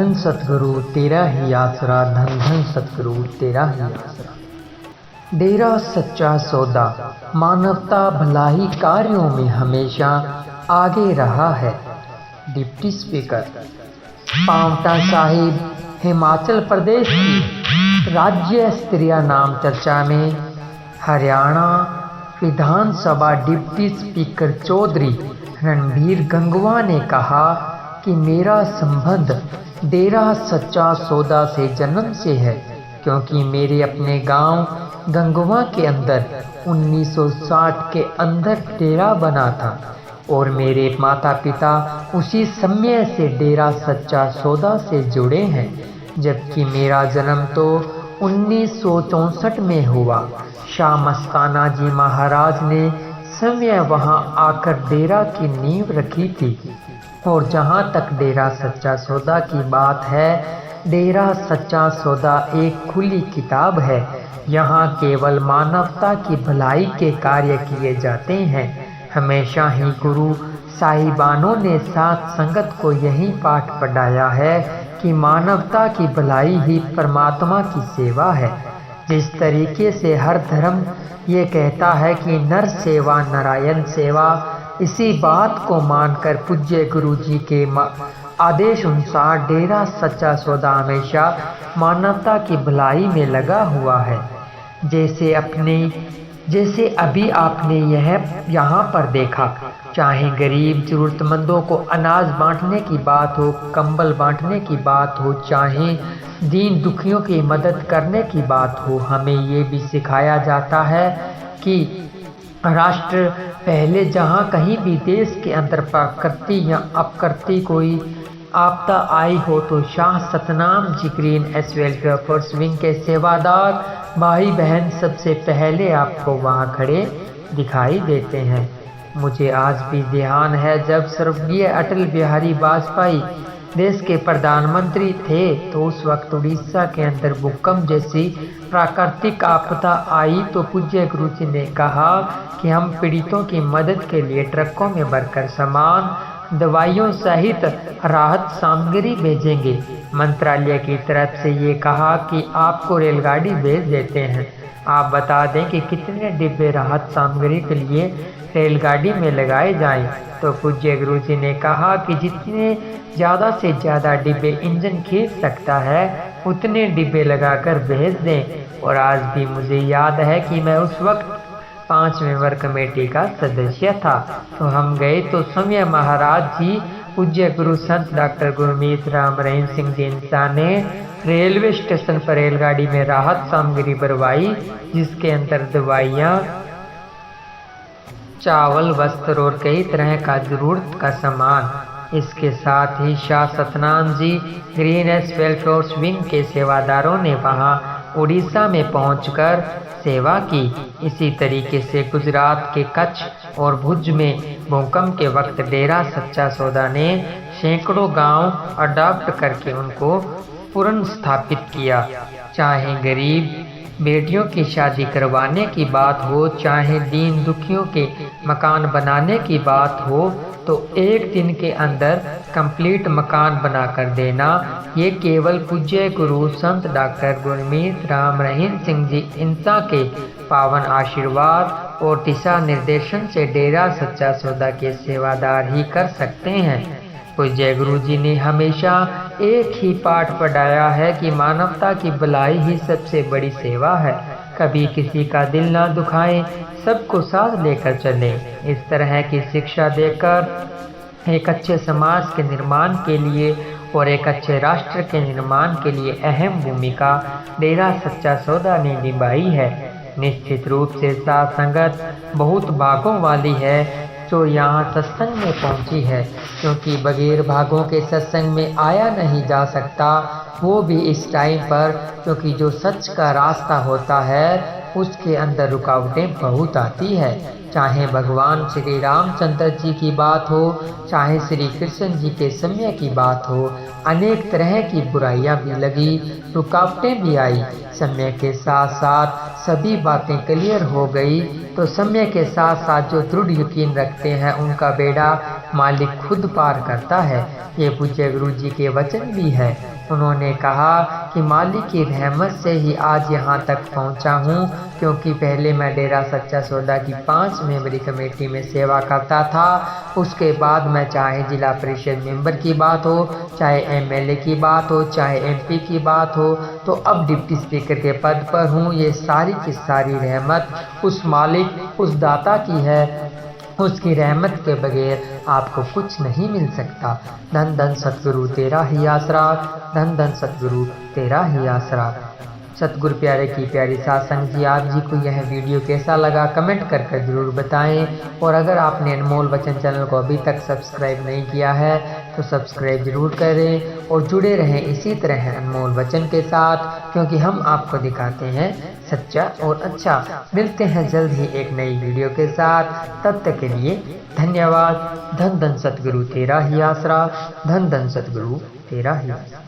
धन सतगुरु तेरा ही आसरा, धन धन सतगुरु तेरा ही आसरा। डेरा सच्चा सौदा मानवता भलाई कार्यों में हमेशा आगे रहा है। Deputy speaker. पांवटा साहिब हिमाचल प्रदेश की राज्य स्तरीय नाम चर्चा में हरियाणा विधानसभा डिप्टी स्पीकर चौधरी रणबीर गंगवा ने कहा कि मेरा संबंध डेरा सच्चा सौदा से जन्म से है, क्योंकि मेरे अपने गांव गंगवा के अंदर 1960 के अंदर डेरा बना था और मेरे माता पिता उसी समय से डेरा सच्चा सौदा से जुड़े हैं, जबकि मेरा जन्म तो 1964 में हुआ। शाह मस्ताना जी महाराज ने समय वहां आकर डेरा की नींव रखी थी। और जहां तक डेरा सच्चा सौदा की बात है, डेरा सच्चा सौदा एक खुली किताब है। यहाँ केवल मानवता की भलाई के कार्य किए जाते हैं। हमेशा ही गुरु साहिबानों ने साथ संगत को यही पाठ पढ़ाया है कि मानवता की भलाई ही परमात्मा की सेवा है। जिस तरीके से हर धर्म ये कहता है कि नर सेवा नारायण सेवा, इसी बात को मानकर पूज्य गुरु जी के आदेश अनुसार डेरा सच्चा सौदा हमेशा मानवता की भलाई में लगा हुआ है। जैसे अभी आपने यहाँ पर देखा, चाहे गरीब जरूरतमंदों को अनाज बांटने की बात हो, कंबल बांटने की बात हो, चाहे दीन दुखियों की मदद करने की बात हो, हमें ये भी सिखाया जाता है कि राष्ट्र पहले जहाँ कहीं भी देश के अंदर प्रकृति या अपकृति कोई आपदा आई हो तो Shah Satnam ji green S welfare force wing के सेवादार भाई बहन सबसे पहले आपको वहां खड़े दिखाई देते हैं। मुझे आज भी ध्यान है, जब स्वर्गीय अटल बिहारी वाजपेयी देश के प्रधानमंत्री थे तो उस वक्त उड़ीसा के अंदर भूकंप जैसी प्राकृतिक आपदा आई तो पूज्य गुरु जी ने कहा कि हम पीड़ितों की मदद के लिए ट्रकों में भरकर सामान दवाइयों सहित राहत सामग्री भेजेंगे। मंत्रालय की तरफ से ये कहा कि आपको रेलगाड़ी भेज देते हैं, आप बता दें कि कितने डिब्बे राहत सामग्री के लिए रेलगाड़ी में लगाए जाएं। तो पूज्य गुरु जी ने कहा कि जितने ज़्यादा से ज़्यादा डिब्बे इंजन खींच सकता है उतने डिब्बे लगाकर भेज दें। और आज भी मुझे याद है कि मैं उस वक्त 5 मेंबर कमेटी का सदस्य था। तो हम गए तो समय महाराज जी पूज्य गुरु संत डॉक्टर गुरमीत राम रहीम सिंह जी इंसान ने रेलवे स्टेशन पर रेलगाड़ी में राहत सामग्री भरवाई, जिसके अंदर दवाइयाँ, चावल, वस्त्र और कई तरह का जरूरत का सामान। इसके साथ ही Shah Satnam ji green S welfare wing के सेवादारों ने वहां उड़ीसा में पहुंचकर सेवा की। इसी तरीके से गुजरात के कच्छ और भुज में भूकंप के वक्त डेरा सच्चा सौदा ने सैकड़ों गांव अडॉप्ट करके उनको पुनर्स्थापित किया। चाहे गरीब बेटियों की शादी करवाने की बात हो, चाहे दीन दुखियों के मकान बनाने की बात हो, तो एक दिन के अंदर कंप्लीट मकान बनाकर देना, ये केवल पूज्य गुरु संत डॉक्टर गुरमीत राम रहीम सिंह जी इंसा के पावन आशीर्वाद और दिशा निर्देशन से डेरा सच्चा सौदा के सेवादार ही कर सकते हैं। पूज्य गुरु जी ने हमेशा एक ही पाठ पढ़ाया है कि मानवता की भलाई ही सबसे बड़ी सेवा है। कभी किसी का दिल ना दुखाएं, सबको साथ लेकर चलें। इस तरह की शिक्षा देकर एक अच्छे समाज के निर्माण के लिए और एक अच्छे राष्ट्र के निर्माण के लिए अहम भूमिका डेरा सच्चा सौदा ने निभाई है। निश्चित रूप से साथ संगत बहुत भागों वाली है जो यहाँ सत्संग में पहुँची है, क्योंकि बगैर भागों के सत्संग में आया नहीं जा सकता, वो भी इस टाइम पर, क्योंकि जो सच का रास्ता होता है उसके अंदर रुकावटें बहुत आती है। चाहे भगवान श्री रामचंद्र जी की बात हो, चाहे श्री कृष्ण जी के समय की बात हो, अनेक तरह की बुराइयां भी लगी, रुकावटें भी आई। समय के साथ साथ सभी बातें क्लियर हो गई, तो समय के साथ साथ जो दृढ़ यकीन रखते हैं उनका बेड़ा मालिक खुद पार करता है। ये पूज्य गुरु जी के वचन भी है। उन्होंने कहा कि मालिक की रहमत से ही आज यहाँ तक पहुँचा हूँ, क्योंकि पहले मैं डेरा सच्चा सौदा की 5 मेंबरी कमेटी में सेवा करता था। उसके बाद मैं चाहे जिला परिषद मेंबर की बात हो, चाहे एमएलए की बात हो, चाहे एमपी की बात हो, तो अब डिप्टी स्पीकर के पद पर हूँ। ये सारी की सारी रहमत उस मालिक, उस दाता की है। उसकी रहमत के बगैर आपको कुछ नहीं मिल सकता। धन धन सतगुरु तेरा ही आसरा, धन धन सतगुरु तेरा ही आसरा। सतगुरु प्यारे की प्यारी सासंग जी, आप जी को यह वीडियो कैसा लगा कमेंट कर ज़रूर बताएं। और अगर आपने अनमोल वचन चैनल को अभी तक सब्सक्राइब नहीं किया है तो सब्सक्राइब जरूर करें और जुड़े रहें इसी तरह अनमोल वचन के साथ, क्योंकि हम आपको दिखाते हैं सच्चा और अच्छा। मिलते हैं जल्द ही एक नई वीडियो के साथ, तब तक के लिए धन्यवाद। धन धन सतगुरु तेरा ही आसरा, धन धन सतगुरु तेरा ही आसरा।